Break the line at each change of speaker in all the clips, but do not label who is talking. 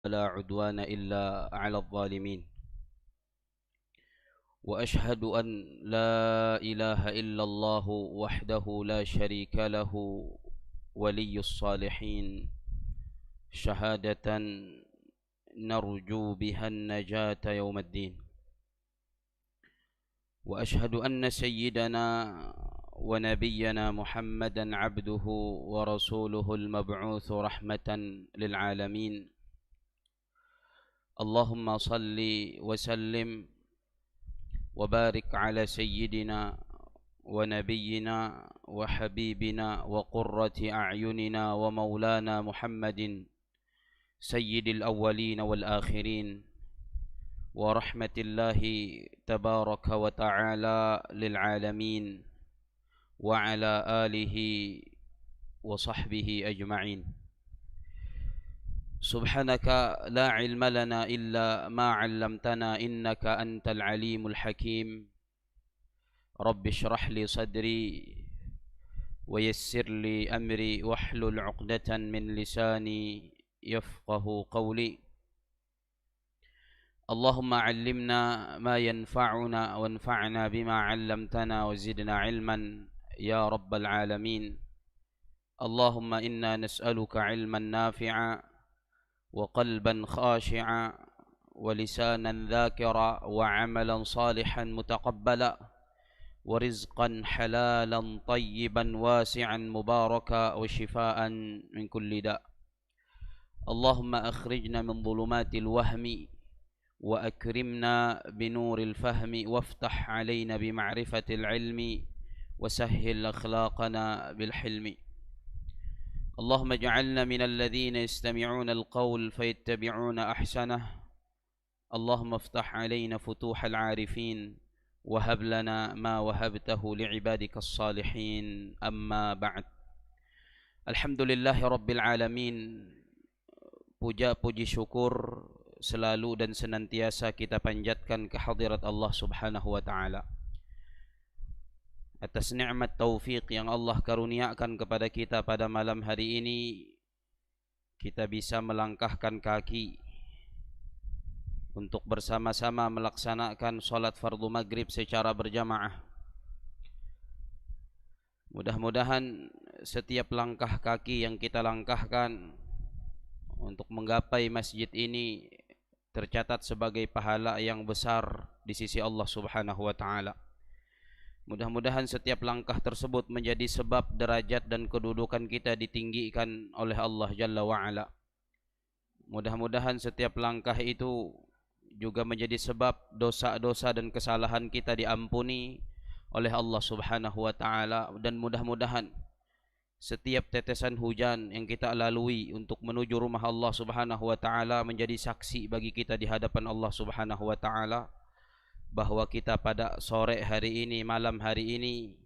ولا عدوان إلا على الظالمين وأشهد أن لا إله إلا الله وحده لا شريك له ولي الصالحين شهادة نرجو بها النجاة يوم الدين وأشهد أن سيدنا ونبينا محمدا عبده ورسوله المبعوث رحمة للعالمين اللهم صل وسلم وبارك على سيدنا ونبينا وحبيبنا وقرة أعيننا ومولانا محمد سيد الأولين والآخرين ورحمة الله تبارك وتعالى للعالمين وعلى آله وصحبه أجمعين سبحانك لا علم لنا إلا ما علمتنا إنك أنت العليم الحكيم رب اشرح لي صدري ويسر لي أمري واحلل عقدة من لساني يفقه قولي اللهم علمنا ما ينفعنا وانفعنا بما علمتنا وزدنا علما يا رب العالمين اللهم إنا نسألك علما نافعا وقلبا خاشعا ولسانا ذاكرا وعملا صالحا متقبلا ورزقا حلالا طيبا واسعا مباركا وشفاء من كل داء اللهم أخرجنا من ظلمات الوهم وأكرمنا بنور الفهم وافتح علينا بمعرفة العلم وسهل أخلاقنا بالحلم اللهم اجعلنا من الذين يستمعون القول فيتبعون أحسنه اللهم افتح علينا فتوح العارفين وهب لنا ما وهبته لعبادك الصالحين أما بعد الحمد لله رب العالمين puja puji syukur selalu dan senantiasa kita panjatkan ke hadirat Allah Subhanahu wa taala atas nikmat taufik yang Allah karuniakan kepada kita pada malam hari ini. Kita bisa melangkahkan kaki untuk bersama-sama melaksanakan salat fardu maghrib secara berjamaah. Mudah-mudahan setiap langkah kaki yang kita langkahkan untuk menggapai masjid ini tercatat sebagai pahala yang besar di sisi Allah Subhanahu wa taala. Mudah-mudahan setiap langkah tersebut menjadi sebab derajat dan kedudukan kita ditinggikan oleh Allah Jalla wa'ala. Mudah-mudahan setiap langkah itu juga menjadi sebab dosa-dosa dan kesalahan kita diampuni oleh Allah Subhanahu wa ta'ala. Dan mudah-mudahan setiap tetesan hujan yang kita lalui untuk menuju rumah Allah Subhanahu wa ta'ala menjadi saksi bagi kita di hadapan Allah Subhanahu wa ta'ala bahwa kita pada sore hari ini, malam hari ini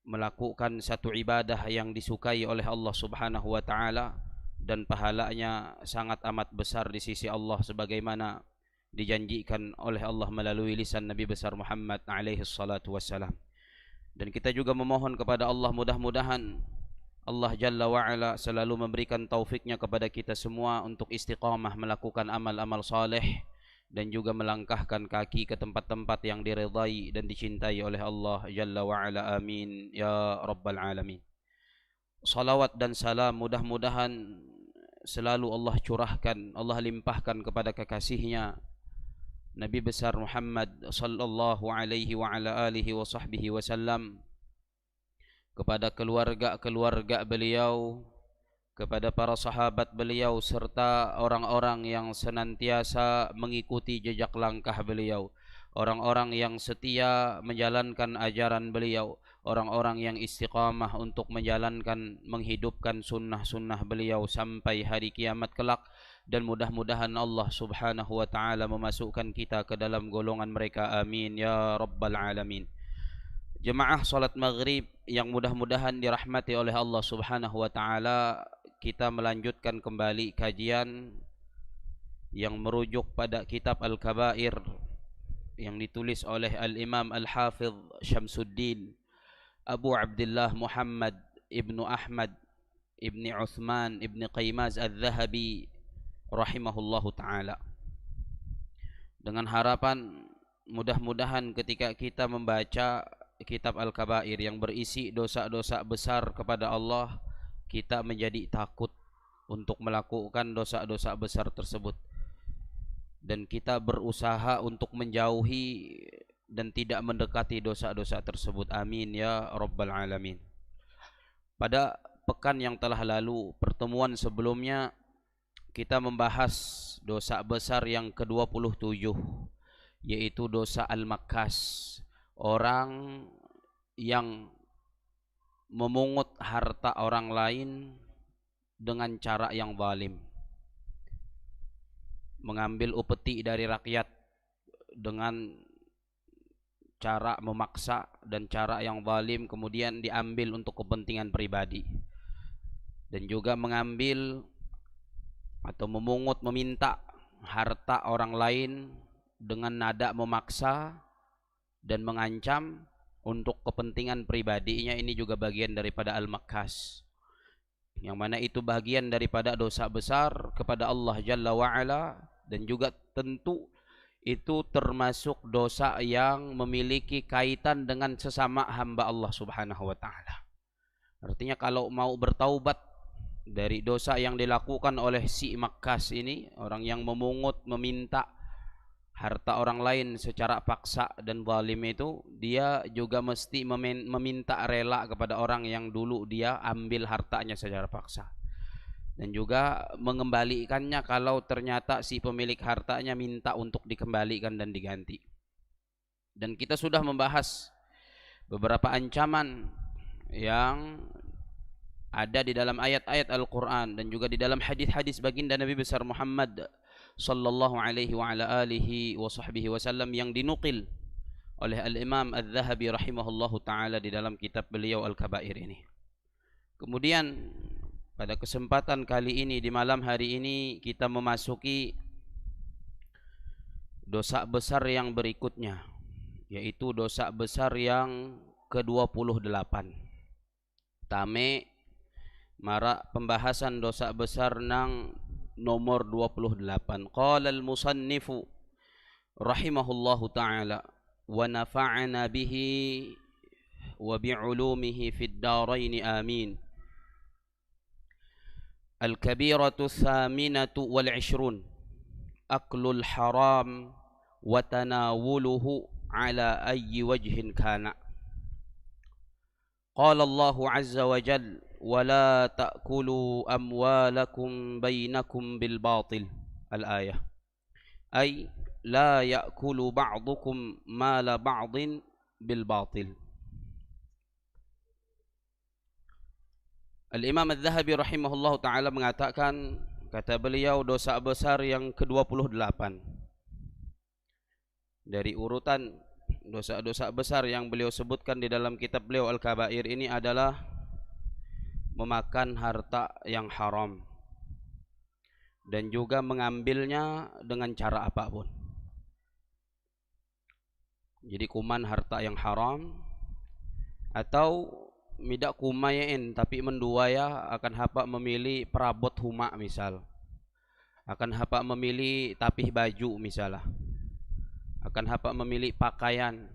melakukan satu ibadah yang disukai oleh Allah Subhanahu wa taala dan pahalanya sangat amat besar di sisi Allah sebagaimana dijanjikan oleh Allah melalui lisan Nabi besar Muhammad alaihi salatu wassalam. Dan kita juga memohon kepada Allah mudah-mudahan Allah Jalla wa'ala selalu memberikan taufiknya kepada kita semua untuk istiqamah melakukan amal-amal saleh dan juga melangkahkan kaki ke tempat-tempat yang diridai dan dicintai oleh Allah Jalla wa'ala. Amin ya rabbal alamin. Salawat dan salam mudah-mudahan selalu Allah curahkan, Allah limpahkan kepada kekasihnya Nabi besar Muhammad sallallahu alaihi wa ala alihi wa sahbihi wasallam, kepada keluarga-keluarga beliau, kepada para sahabat beliau serta orang-orang yang senantiasa mengikuti jejak langkah beliau, orang-orang yang setia menjalankan ajaran beliau, orang-orang yang istiqamah untuk menjalankan, menghidupkan sunnah-sunnah beliau sampai hari kiamat kelak. Dan mudah-mudahan Allah Subhanahu wa ta'ala memasukkan kita ke dalam golongan mereka. Amin ya rabbal alamin. Jemaah salat maghrib yang mudah-mudahan dirahmati oleh Allah Subhanahu wa ta'ala, kita melanjutkan kembali kajian yang merujuk pada kitab Al-Kabair yang ditulis oleh Al-Imam Al-Hafidh Syamsuddin Abu Abdullah Muhammad Ibnu Ahmad Ibni Uthman Ibni Qaymaz Al-Dhahabi rahimahullahu ta'ala. Dengan harapan mudah-mudahan ketika kita membaca kitab Al-Kabair yang berisi dosa-dosa besar kepada Allah, kita menjadi takut untuk melakukan dosa-dosa besar tersebut, dan kita berusaha untuk menjauhi dan tidak mendekati dosa-dosa tersebut. Amin ya rabbal alamin. Pada pekan yang telah lalu, pertemuan sebelumnya, kita membahas dosa besar yang ke-27, yaitu dosa al-makkas, orang yang memungut harta orang lain dengan cara yang zalim, mengambil upeti dari rakyat dengan cara memaksa dan cara yang zalim, kemudian diambil untuk kepentingan pribadi, dan juga mengambil atau memungut, meminta harta orang lain dengan nada memaksa dan mengancam untuk kepentingan pribadinya. Ini juga bagian daripada al-makkas, yang mana itu bagian daripada dosa besar kepada Allah Jalla wa'ala, dan juga tentu itu termasuk dosa yang memiliki kaitan dengan sesama hamba Allah subhanahu wa ta'ala. Artinya kalau mau bertaubat dari dosa yang dilakukan oleh si makkas ini, orang yang memungut, meminta harta orang lain secara paksa dan zalim itu, dia juga mesti meminta rela kepada orang yang dulu dia ambil hartanya secara paksa, dan juga mengembalikannya kalau ternyata si pemilik hartanya minta untuk dikembalikan dan diganti. Dan kita sudah membahas beberapa ancaman yang ada di dalam ayat-ayat Al-Quran dan juga di dalam hadis-hadis baginda Nabi besar Muhammad sallallahu alaihi wa ala alihi wa sahbihi wasallam, yang dinukil oleh Al-Imam Al-Dhahabi rahimahullahu ta'ala di dalam kitab beliau Al-Kabair ini. Kemudian pada kesempatan kali ini, di malam hari ini, kita memasuki dosa besar yang berikutnya, yaitu dosa besar yang ke-28. Tame mara pembahasan dosa besar nang nomor 28. Qala al-musannifu rahimahullahu ta'ala wa nafa'ana bihi wa bi'ulumihi fid darain amin. Al-kabiratu thaminatu wal 'ishrun aklul haram wa tanawuluhu ala ayyi wajhin kana. Qala Allahu 'azza wa jalla ولا تأكلوا أموالكم بينكم بالباطل الآية، أي لا يأكل بعضكم مال بعض بالباطل. Al-Imam Al-Dhahabi rahimahullah ta'ala mengatakan, kata beliau, dosa besar yang ke-28 dari urutan dosa-dosa besar yang beliau sebutkan di dalam kitab beliau Al-Kabair ini adalah memakan harta yang haram dan juga mengambilnya dengan cara apapun. Jadi kuman harta yang haram, atau midak kumayain tapi menduaya akan hapa memilih perabot huma misal, akan hapa memilih tapih baju misalah, akan hapa memilih pakaian,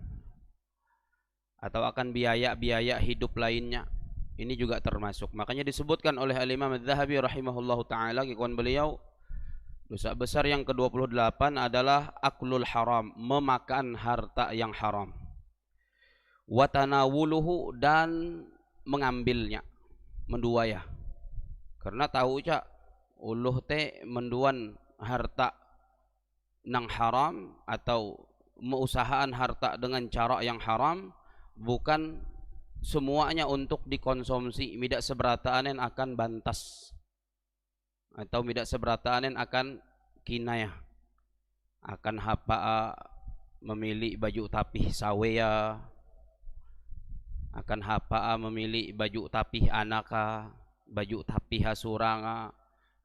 atau akan biaya-biaya hidup lainnya. Ini juga termasuk. Makanya disebutkan oleh Al-Imam Al-Dhahabi rahimahullahu ta'ala, kikuan beliau, dosa besar yang ke-28 adalah aklul haram, memakan harta yang haram, wa tanawuluhu, dan mengambilnya, menduaya. Karena tahu cak uluh te menduan harta nang haram atau mengusahaan harta dengan cara yang haram, bukan semuanya untuk dikonsumsi. Midak seberatanen akan bantas, atau midak seberatanen akan kinayah, akan hapa memilih baju tapih saweya, akan hapa memilih baju tapih anaka, baju tapih hasuranga,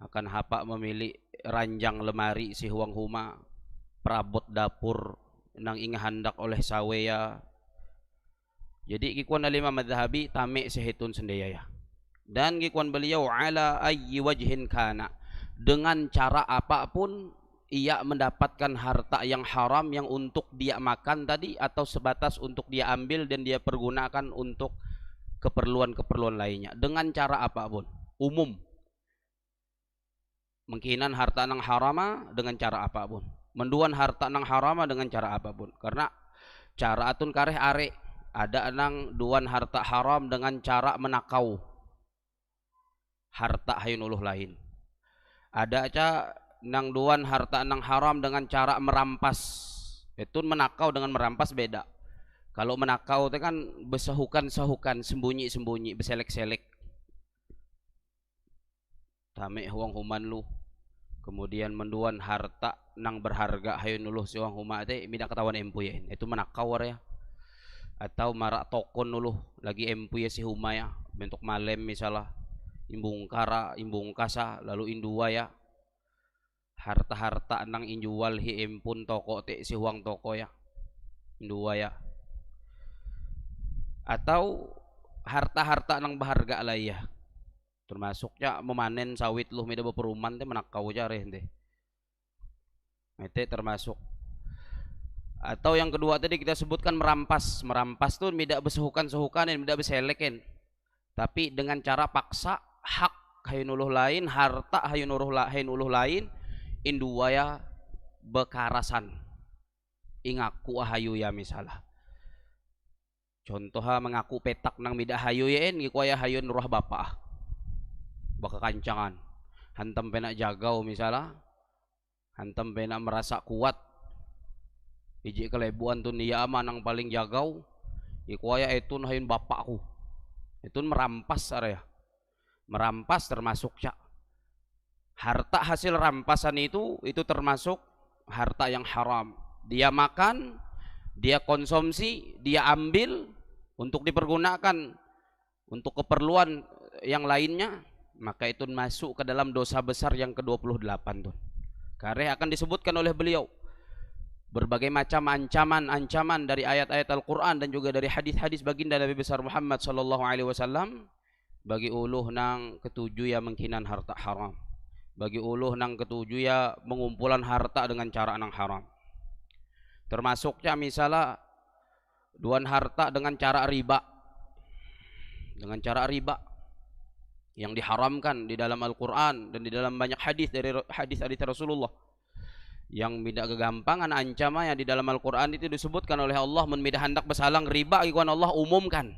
akan hapa memilih ranjang lemari si huang huma, perabot dapur nang inga handak oleh saweya. Jadi kikuan Al-Imam Al-Dhahabi tame sehitun sendaya. dan gikuan beliau ala ayyi wajhin kana, dengan cara apapun ia mendapatkan harta yang haram yang untuk dia makan tadi atau sebatas untuk dia ambil dan dia pergunakan untuk keperluan-keperluan lainnya, dengan cara apapun umum mengkinan harta nang harama dengan cara apapun, menduan harta nang harama dengan cara apapun. Karena cara atun kareh are ada nang duan harta haram dengan cara menakau harta hayun uluh lain, ada aja nang duan harta nang haram dengan cara merampas. Itu menakau dengan merampas beda. Kalau menakau itu kan besahukan-sahukan, sembunyi-sembunyi, beselek-selek. Tame huang human lu. Kemudian menduan harta nang berharga hayun uluh si huang huma teh mina ketahuan empuyen. Itu menakau ya. Atau marak tokon uluh lagi empuye si huma ya, bentuk malem misalnya. Imbung kara, imbung kasa, lalu indua ya. Harta-harta nang injual hi empun toko te si huang toko ya, indua ya. Atau harta-harta nang berharga lah ya, termasuknya memanen sawit lu mida beperuman teh menakau jare teh, itu termasuk. Atau yang kedua tadi kita sebutkan merampas. Merampas tuh tidak besehukan-sehukan dan tidak beselekin, tapi dengan cara paksa hak hayun uluh lain, harta hayun uluh lain, induaya bekarasan ingaku ahayu ya misalnya. Contohnya mengaku petak nang mida hayu yen ngikuaya hayun roh bapak baka kancangan hantam pena jagau misalnya, hantam pena merasa kuat iji kelebuan tun niya ama nang paling jagau ngikuaya etun hayun bapakku, etun merampas area, merampas termasuk cak harta hasil rampasan itu termasuk harta yang haram. Dia makan, dia konsumsi, dia ambil untuk dipergunakan untuk keperluan yang lainnya, maka itu masuk ke dalam dosa besar yang ke-28 tuh. Karena akan disebutkan oleh beliau berbagai macam ancaman dari ayat-ayat Al-Qur'an dan juga dari hadis-hadis baginda Nabi besar Muhammad sallallahu alaihi wasallam bagi uluh nang ketujuh ya mengkinan harta haram. Bagi uluh nang ketujuh ya mengumpulan harta dengan cara nang haram. Termasuknya misalnya duan harta dengan cara riba. Dengan cara riba yang diharamkan di dalam Al-Qur'an dan di dalam banyak hadis dari hadis-hadis Rasulullah. Yang tidak kegampangan ancamannya di dalam Al-Qur'an itu disebutkan oleh Allah mun mida hendak besalang riba ikuan Allah umumkan.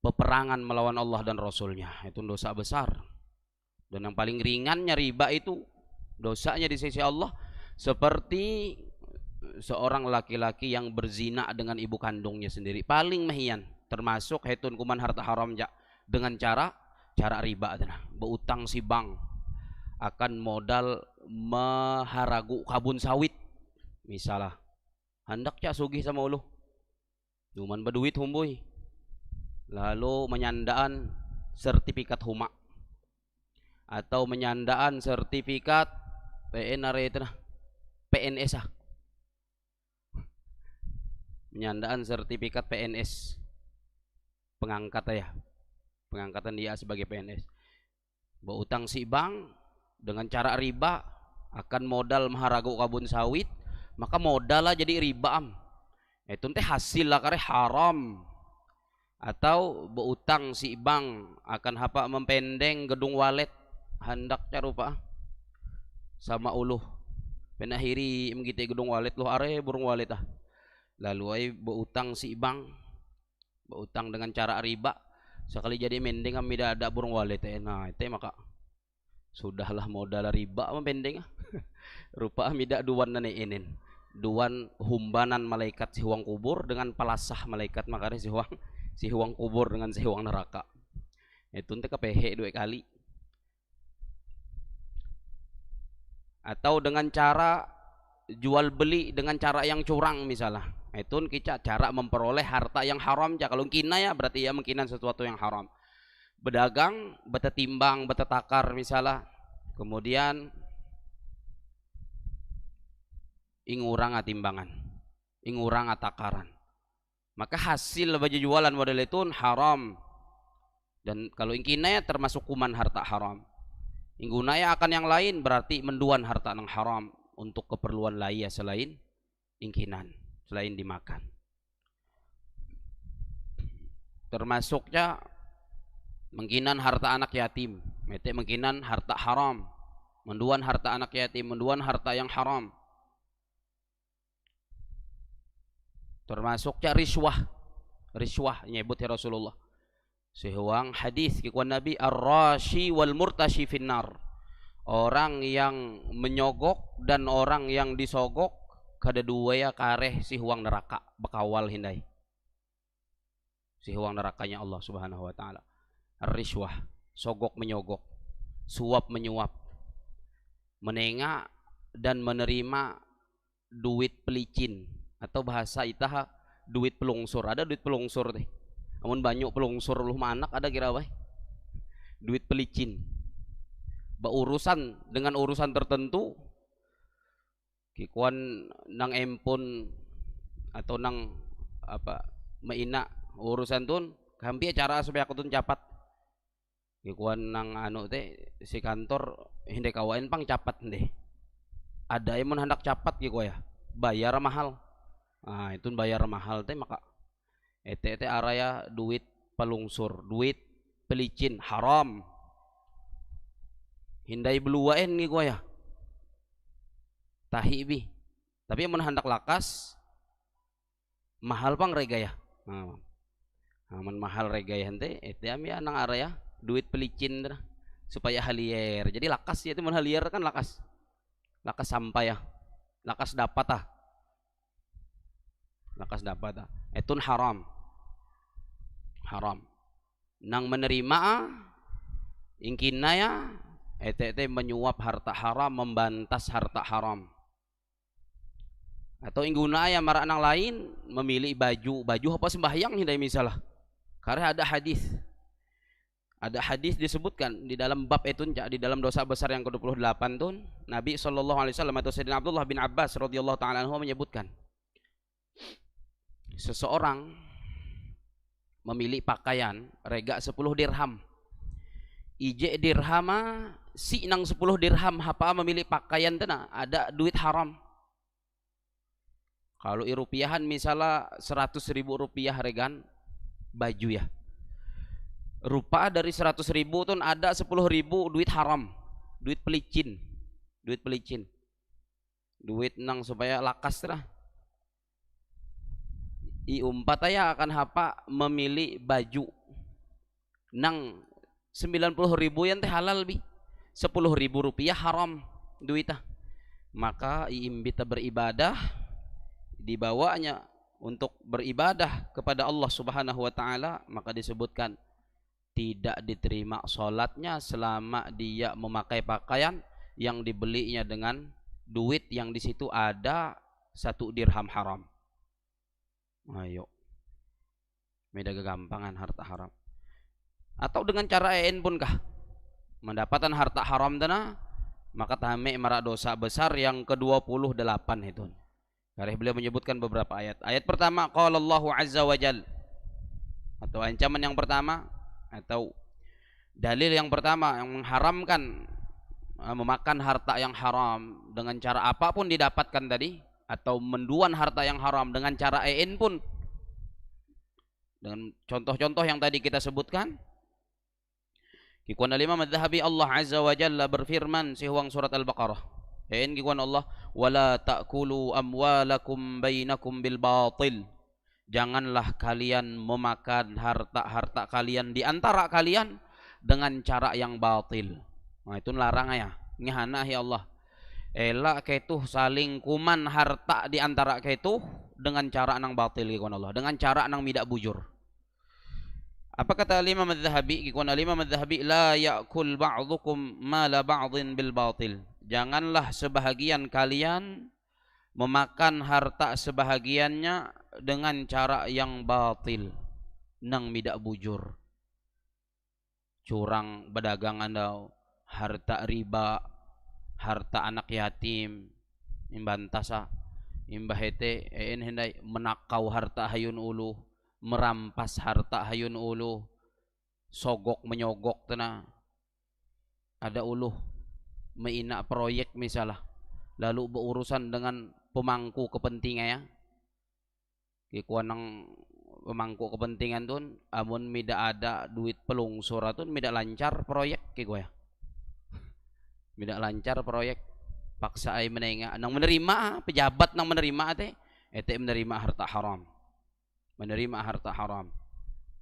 Peperangan melawan Allah dan Rasulnya, itu dosa besar. Dan yang paling ringannya riba itu dosanya di sisi Allah seperti seorang laki-laki yang berzina dengan ibu kandungnya sendiri, paling mehian, termasuk hetun kuman harta haram ja, dengan cara riba cenah, beutang si bank akan modal maharagu kabun sawit misalnya, hendak cak sugih sama uluh cuman berduit humboy, lalu menyandaan sertifikat huma atau menyandaan sertifikat PNS menyandaan sertifikat PNS pengangkat ya, pengangkatan dia sebagai PNS, berutang si bank dengan cara riba akan modal maharagu kabun sawit, maka modal lah jadi riba itu teh hasil lah kare haram. Atau berutang si bank akan hapa mempendeng gedung walet hendak carupa sama uluh penahiri mengite gedung walet loh are burung walet lalu ay berutang si bank, berutang dengan cara riba sekali jadi mendeng amida ada burung walet nah itu maka sudahlah modal riba mempendeng rupa amida duan naneinin duan humbanan malaikat si huang kubur dengan palasah malaikat, makanya si huang kubur dengan si huang neraka itu ente kepehe 2 kali. Atau dengan cara jual beli dengan cara yang curang misalnya, itu kita cara memperoleh harta yang haram. Kalau kina ya berarti ya mengkinan sesuatu yang haram. Berdagang beta timbang beta takar misalnya, kemudian ingurang timbangan, ingurang takaran, maka hasil baju jualan model itu haram. Dan kalau ingkinaya termasuk kuman harta haram. Inggunaya akan yang lain berarti menduan harta nang haram untuk keperluan lain selain ingkinan, selain dimakan. Termasuknya mengkinan harta anak yatim, mete mengkinan harta haram, menduan harta anak yatim, menduan harta yang haram. Termasuknya riswah nyebut ya Rasulullah. Sehuang hadis kikuan Nabi ar-rashi wal murtashi finnar. Orang yang menyogok dan orang yang disogok kada dua ya kareh si huang neraka bekawal hindai. Si huang nerakanya Allah Subhanahu wa taala. Ar-riswah, sogok menyogok, suap menyuap, menengah dan menerima duit pelicin atau bahasa itaha duit pelungsur. Ada duit pelungsur teh. Namun banyak pelungsur lu anak ada kira apa? Duit pelicin. Berurusan dengan urusan tertentu kikuan nang empun atau nang apa maina urusan tun hampir cara supaya aku tun capat kikuan nang anu teh si kantor hindai kawain pang capat deh ada yang hendak capat gitu ya bayar mahal. Nah itu bayar mahal teh maka ete araya duit pelungsur, duit pelicin haram. Hindai beluain gitu ya. Tahi bi. Tapi mun hendak lakas mahal pang rega ya. Nah, mun mahal rega ya hente ete ami nang araya duit pelicin dah supaya halier. Jadi lakas ya itu mun halier kan lakas. Lakas sampai ya. Lakas dapat ah. Lakas dapat ah. Etun haram. Haram. Nang menerima ingkinaya ete menyuap harta haram, membantas harta haram. Atau inggunaya marak nang lain memilih baju apa sembahyang hindai misalah. Karena ada hadis. Ada hadis disebutkan di dalam bab itu di dalam dosa besar yang ke-28 tun Nabi sallallahu alaihi wasallam atau Sayyidina Abdullah bin Abbas radhiyallahu taala anhu menyebutkan seseorang memilih pakaian rega 10 dirham. Ije dirhama si nang 10 dirham hapa memilih pakaian tena ada duit haram. Kalau rupiahan misalnya 100.000 rupiah regan baju ya. Rupa dari 100.000 tuh ada 10.000 duit haram, duit pelicin, duit nang supaya lakas lah. I umpat aya akan hapa memilih baju nang 90.000 yang teh halal bi, 10.000 rupiah haram duitah. Maka iimbita beribadah dibawanya untuk beribadah kepada Allah Subhanahu wa taala maka disebutkan tidak diterima sholatnya selama dia memakai pakaian yang dibelinya dengan duit yang di situ ada 1 dirham haram. Ayo, beda kegampangan harta haram. Atau dengan cara pun kah mendapatkan harta haram dana maka tame marak dosa besar yang ke-28 itu. Karena beliau menyebutkan beberapa ayat. Ayat pertama qala Allahu azza wa jal atau ancaman yang pertama atau dalil yang pertama yang mengharamkan memakan harta yang haram dengan cara apapun didapatkan tadi atau menduan harta yang haram dengan cara pun dengan contoh-contoh yang tadi kita sebutkan. Kikuan al-Imam Adz-Dzahabi Allah azza wa jalla berfirman sihuang surat Al-Baqarah. Kikuan Allah wala ta'kulu amwalakum bainakum bil batil. Janganlah kalian memakan harta-harta kalian di antara kalian dengan cara yang batil. Nah itu larang ya. Ngehana ya Allah. Elak ketuh saling kuman harta di antara ketuh dengan cara nang batil kikuan Allah, dengan cara nang midak bujur. Apa kata Imam Adz-Dzahabi? Kikuan Imam Adz-Dzahabi la ya'kul ba'dukum mala ba'dhin bil batil. Janganlah sebahagian kalian memakan harta sebahagiannya dengan cara yang batil nang midak bujur, curang berdagang andau, harta riba, harta anak yatim, imbantasa imbahete hendai menakau harta hayun ulu, merampas harta hayun ulu sogok menyogok tena. Ada uluh meina proyek misalnya, lalu berurusan dengan pemangku kepentingan ya. Kikuan nang pemangku kepentingan tuh, amun mida ada duit pelungsur tuh mida lancar proyek kiko ya. Mida lancar proyek, paksa ay menenga nang menerima pejabat nang menerima ete menerima harta haram. Menerima harta haram.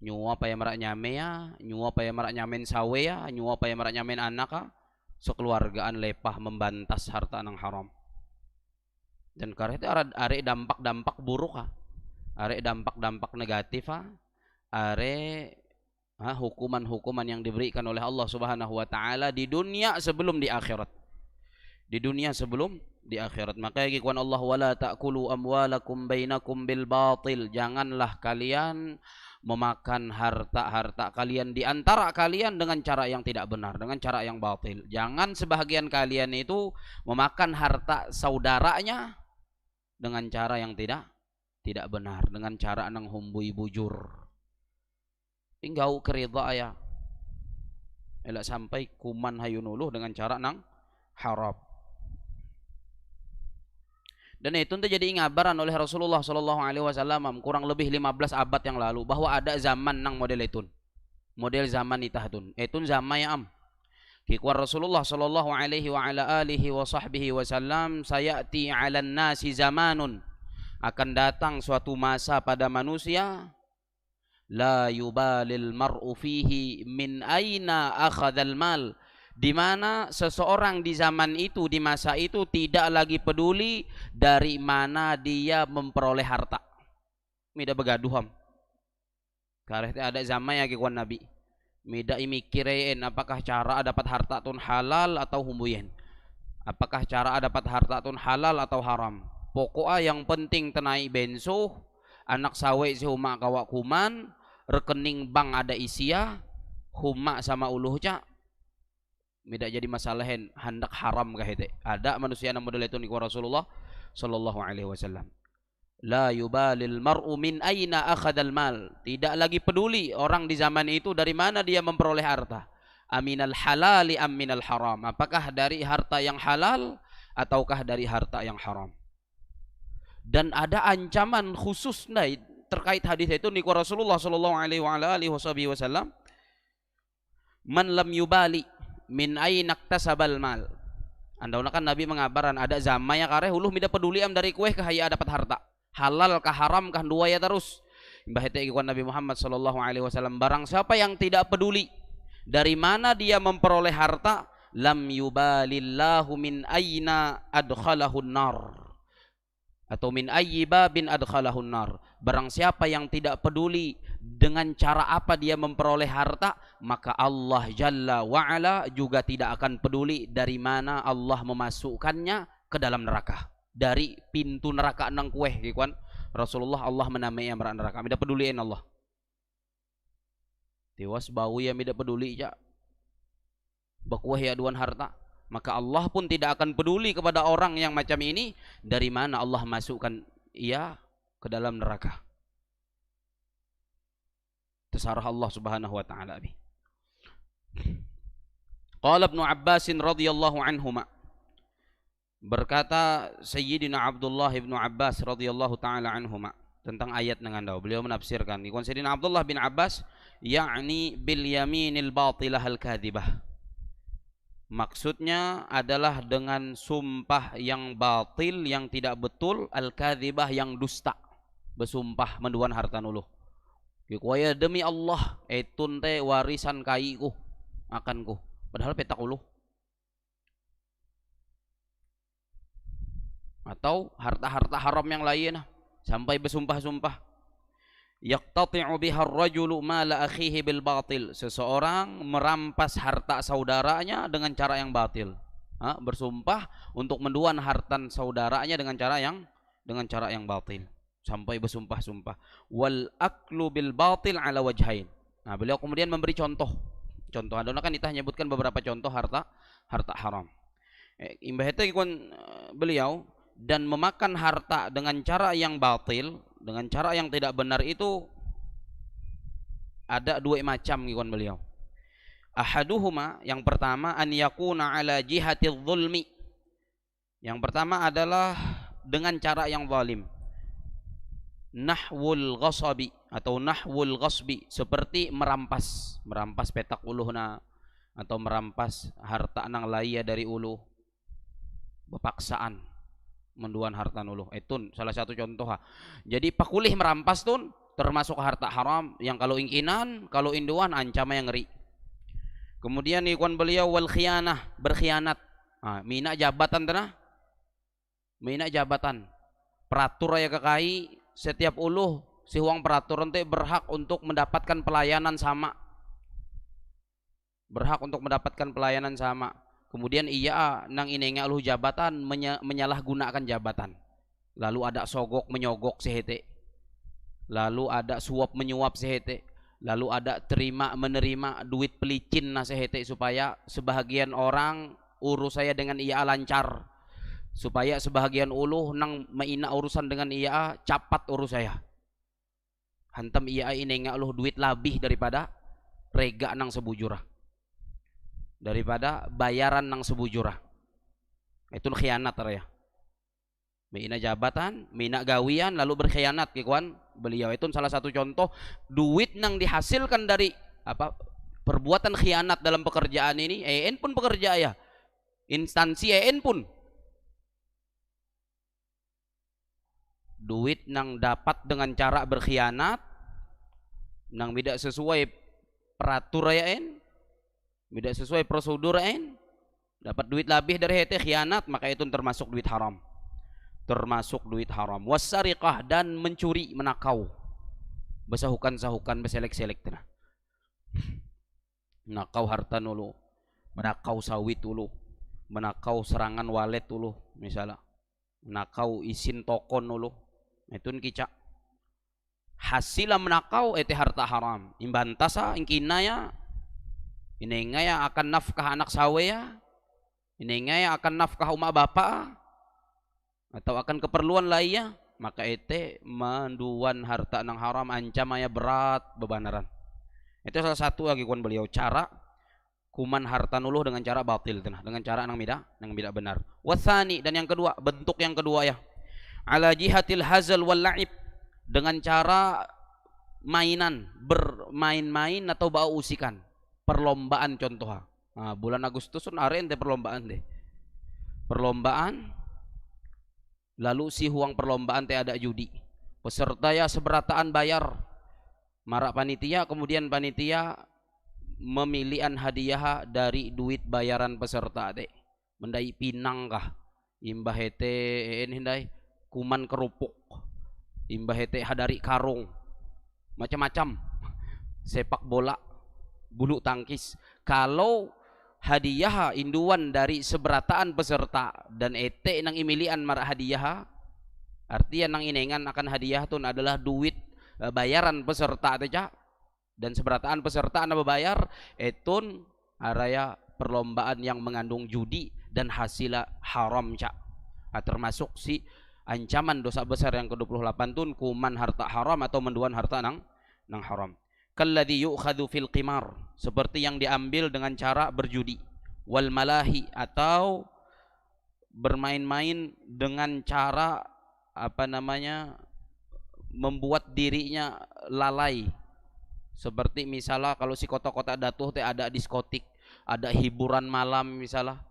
Nyua paya marak nyame ya, nyua paya marak nyamen sawe ya, nyua paya marak nyamen anak ya, sekeluargaan lepah membantas harta nang haram. Dan karena itu are dampak-dampak buruk ha, are dampak-dampak negatif ha, are hukuman-hukuman yang diberikan oleh Allah Subhanahu wa taala di dunia sebelum di akhirat. Di dunia sebelum di akhirat. Makanya kikuan Allah, wala ta'kulu amwalakum bainakum bil batil. Janganlah kalian memakan harta-harta kalian di antara kalian dengan cara yang tidak benar, dengan cara yang batil. Jangan sebahagian kalian itu memakan harta saudaranya dengan cara yang tidak benar, dengan cara nang humbui bujur. Tinggal kerida ya. Elak sampai kuman hayunuluh dengan cara nang haram. Dan itu jadi ngabaran oleh Rasulullah SAW kurang lebih 15 abad yang lalu bahwa ada zaman nang model itu. Model zaman itah itu zaman yang kikuan Rasulullah SAW sayati 'alan nasi zamanun, akan datang suatu masa pada manusia la yubalil mar'u fihi min aina akhadhal mal, di mana seseorang di zaman itu, di masa itu tidak lagi peduli dari mana dia memperoleh harta. Mida begaduham. Karena ada zaman ya kikuan Nabi. Mida imikirein apakah cara dapat harta tun halal atau humbuyen. Apakah cara dapat harta tun halal atau haram. Pokoknya yang penting tenai bensuh, anak sawe si huma kawak kuman, rekening bank ada isia, huma sama uluh cak. Tidak jadi masalahin hendak haram kah itu. Ada manusia yang model itu ni Rasulullah sallallahu alaihi wasallam. La yubalil mar'u min aina akhadal mal. Tidak lagi peduli orang di zaman itu dari mana dia memperoleh harta. Aminal halali am minal haram. Apakah dari harta yang halal ataukah dari harta yang haram. Dan ada ancaman khusus terkait hadis itu ni Rasulullah sallallahu alaihi wasallam. Man lam yubali min aina iktasabal mal. Andauna kan Nabi mengabaran ada zaman ya kare huluh mida peduli am dari kue kahaya dapat harta. Halal kah haram kah dua ya terus. Mbah itu ikut Nabi Muhammad sallallahu alaihi wasallam, barang siapa yang tidak peduli dari mana dia memperoleh harta, lam yubalillahu min aina adkhalahun nar. Atau min ayyi babin adkhalahun nar. Barang siapa yang tidak peduli dengan cara apa dia memperoleh harta, maka Allah Jalla wa'ala juga tidak akan peduli dari mana Allah memasukkannya ke dalam neraka. Dari pintu neraka nang kueh kikuan Rasulullah Allah menamai yang neraka. Tidak peduliin Allah. Tiwas bau yang tidak peduli ya. Bakueh ya aduan harta. Maka Allah pun tidak akan peduli kepada orang yang macam ini dari mana Allah masukkan ia ke dalam neraka. Terserah Allah Subhanahu wa taala bi. Qala Ibnu Abbas radhiyallahu anhuma, berkata Sayyidina Abdullah Ibnu Abbas radhiyallahu taala anhuma tentang ayat nang andau, beliau menafsirkan ikon Sayyidina Abdullah bin Abbas, yakni bil yaminil batilah al kadhibah, maksudnya adalah dengan sumpah yang batil, yang tidak betul, al kadhibah yang dusta, bersumpah menduan harta nuluh. Kikuaya demi Allah etun teh warisan kaiku akanku, padahal petak uluh. Atau harta-harta haram yang lain sampai bersumpah-sumpah. Yaqtati'u biha ar-rajulu mala akhihi bil batil, seseorang merampas harta saudaranya dengan cara yang batil. Bersumpah untuk menduan harta saudaranya dengan cara yang batil, sampai bersumpah-sumpah. Wal aklu bil batil ala wajhain. Nah, beliau kemudian memberi contoh. Adona kan kita menyebutkan beberapa contoh harta haram. Imbah itu beliau, dan memakan harta dengan cara yang batil, dengan cara yang tidak benar itu Ada dua macam ngikon beliau. Ahaduhuma, yang pertama, an yakuna ala jihati zulmi. Yang pertama adalah dengan cara yang zalim. Nahwul ghasabi atau nahwul ghasbi, seperti merampas petak uluhna atau merampas harta nang laya dari uluh. Bepaksaan menduan harta uluh. Itu salah satu contoh. Jadi pakulih merampas tun termasuk harta haram yang kalau ingkinan, kalau induan ancam yang ngeri. Kemudian ikon beliau wal khianah, berkhianat. Mina jabatan tanah. Mina jabatan. Peratur ya kekai, setiap uluh si huang peratur nanti berhak untuk mendapatkan pelayanan sama. Berhak untuk mendapatkan pelayanan sama. Kemudian iya nang inenga uluh jabatan menyalahgunakan jabatan. Lalu ada sogok menyogok sehete. Lalu ada suap menyuap sehete. Lalu ada terima menerima duit pelicin nasehete supaya sebahagian orang urus saya dengan ia lancar, supaya sebahagian uluh nang maina urusan dengan ia capat urus saya. Hantam ia ini uluh duit lebih daripada rega nang sebujurah, daripada bayaran nang sebujurah. Itu khianat ya. Mina jabatan, mina gawian, lalu berkhianat kikuan beliau. Itu salah satu contoh duit nang dihasilkan dari perbuatan khianat dalam pekerjaan ini. EN pun pekerja ya, instansi EN pun duit nang dapat dengan cara berkhianat, nang tidak sesuai peraturan EN, tidak sesuai prosedur EN, dapat duit lebih dari hete khianat, maka itu termasuk duit haram. Termasuk duit haram. Wasariqah, dan mencuri, menakau, besahukan-sahukan, beselek-selek tenah. Menakau harta nulu, menakau sawit dulu, menakau serangan walet dulu, misalnya menakau isin tokon dulu, itu kicak. Hasilah menakau itu harta haram. Imbantasa ingkinaya, inengaya akan nafkah anak sawe ya, inengaya akan nafkah umak bapak, atau akan keperluan lainnya, maka ete manduan harta nang haram ancamanya berat bebanaran. Itu salah satu lagi kuan beliau cara kuman harta nuluh dengan cara batil, dengan cara nang tidak benar. Wasani, dan yang kedua, bentuk yang kedua ya, ala jihatil hazal wal la'ib, dengan cara mainan, bermain-main atau bau usikan, perlombaan contoh. Bulan Agustus are ente perlombaan deh, perlombaan. Lalu si huang perlombaan teh ada judi, peserta ya seberataan bayar, marak panitia, kemudian panitia memilihan hadiah dari duit bayaran peserta teh, mendai pinang kah, imbah hete hindai kuman kerupuk, imbah hete hadari karung, macam-macam, sepak bola, bulu tangkis. Kalau hadiah induan dari seberataan peserta dan ete nang imilian marak hadiah, artinya nang inengan akan hadiah tun adalah duit bayaran peserta aja, dan seberataan peserta anda berbayar, etun araya perlombaan yang mengandung judi dan hasilnya haram cak. Termasuk si ancaman dosa besar yang ke-28 tun kuman harta haram atau menduan harta nang haram. Kalladhi yu'khadhu fil qimar, seperti yang diambil dengan cara berjudi, wal malahi, atau bermain-main dengan cara membuat dirinya lalai. Seperti misalnya kalau si kota-kota datuh teh ada diskotik, ada hiburan malam misalnya.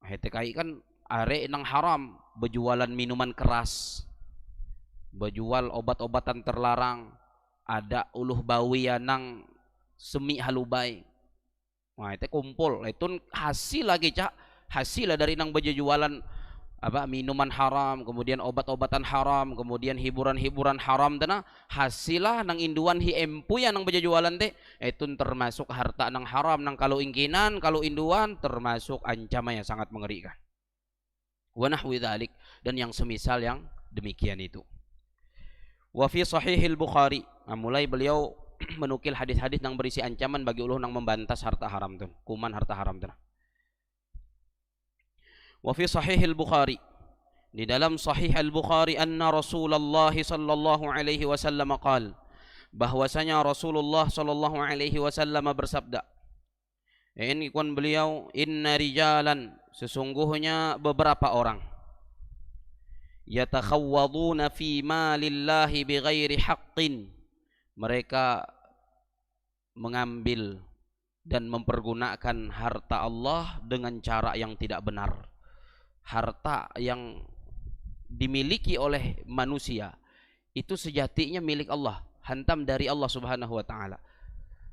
HTKI kan are nang haram, berjualan minuman keras, berjual obat-obatan terlarang, ada uluh bawi nang semi halubai. Wah, itu kumpul, itu hasil lagi cak, hasil dari nang berjualan minuman haram, kemudian obat-obatan haram, kemudian hiburan-hiburan haram dana, hasilah nang induan hi empu ya nang berjualan teh, itu termasuk harta nang haram, nang kalau ingkinan, kalau induan termasuk ancaman yang sangat mengerikan. Wa nahwi dzalik, dan yang semisal yang demikian itu. Wa fi sahihil Bukhari, mulai beliau menukil hadis-hadis yang berisi ancaman bagi uluh nang membantas harta haram tun, kuman harta haram tun. Wa fi sahihil Bukhari, di dalam sahih al-Bukhari, anna Rasulullah sallallahu alaihi wasallam qala, bahwasanya Rasulullah sallallahu alaihi wasallam bersabda, ini kun beliau, inna rijalan, sesungguhnya beberapa orang, yatakhawwaduna fi malillahi bighairi haqqin, mereka mengambil dan mempergunakan harta Allah dengan cara yang tidak benar. Harta yang dimiliki oleh manusia itu sejatinya milik Allah, hantam dari Allah Subhanahu wa taala.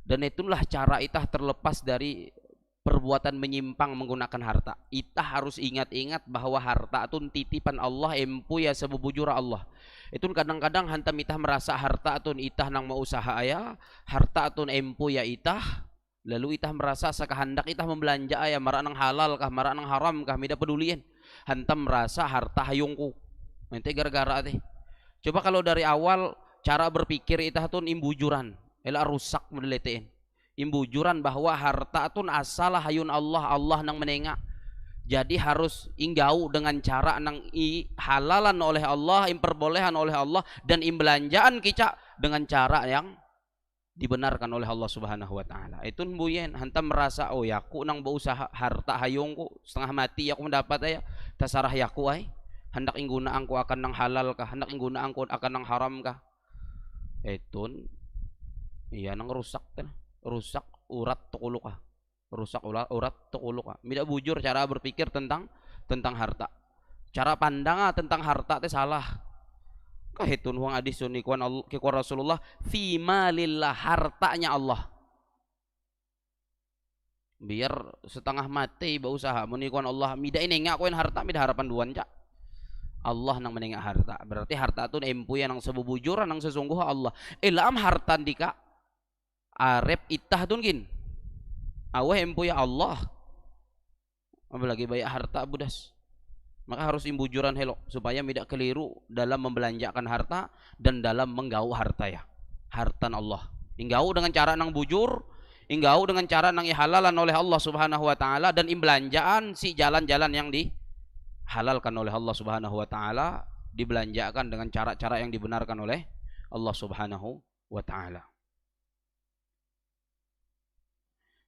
Dan itulah cara itah terlepas dari perbuatan menyimpang menggunakan harta. Itah harus ingat-ingat bahwa harta itu titipan Allah, empu ya sebubujur Allah. Itu kadang-kadang hantam itah merasa harta itu itah nang mau usaha ya, harta itu empu ya itah. Lalu itah merasa sakahandak itah membelanja ya, mara nang halal kah, mara nang haram kah, mida pedulian. Hantam merasa harta hayungku. Nanti gara-gara teh. Coba kalau dari awal cara berpikir itah tuh imbujuran, ela rusak mendeletiin. Imbujuran bahwa harta tuh asalah hayun Allah, Allah nang menengak. Jadi harus inggau dengan cara nang halalan oleh Allah, imperbolehan oleh Allah, dan imbelanjaan kica dengan cara yang dibenarkan oleh Allah Subhanahu wa taala. Itu mbuyen hantam merasa oh yaku nang berusaha harta hayungku setengah mati aku mendapat aya tasarah yaku ay. Hendak ingguna angku akan nang halal kah, hendak ingguna angku akan nang haram kah. Etun iya nang rusak teh, rusak urat tukuluk kah, rusak urat tukuluk kah. Mida bujur cara berpikir tentang harta, cara pandang tentang harta teh salah. Kahitun huang hadis sunikuan Allah kikuan Rasulullah, fi malillah, hartanya Allah. Biar setengah mati berusaha menikuan Allah, mida ini ngak koin harta, mida harapan duan cak. Allah nang menengak harta, berarti harta itu empu yang nang sebubujuran nang sesungguh Allah. Ilam harta dika arep itah tungkin aweh empu ya Allah, apalagi banyak harta budas. Maka harus imbujuran helok supaya tidak keliru dalam membelanjakan harta dan dalam menggau harta ya, hartan Allah. Inggau dengan cara nang bujur, inggau dengan cara nang halalan oleh Allah Subhanahu wa taala, dan imbelanjaan si jalan-jalan yang dihalalkan oleh Allah Subhanahu wa taala dibelanjakan dengan cara-cara yang dibenarkan oleh Allah Subhanahu wa taala.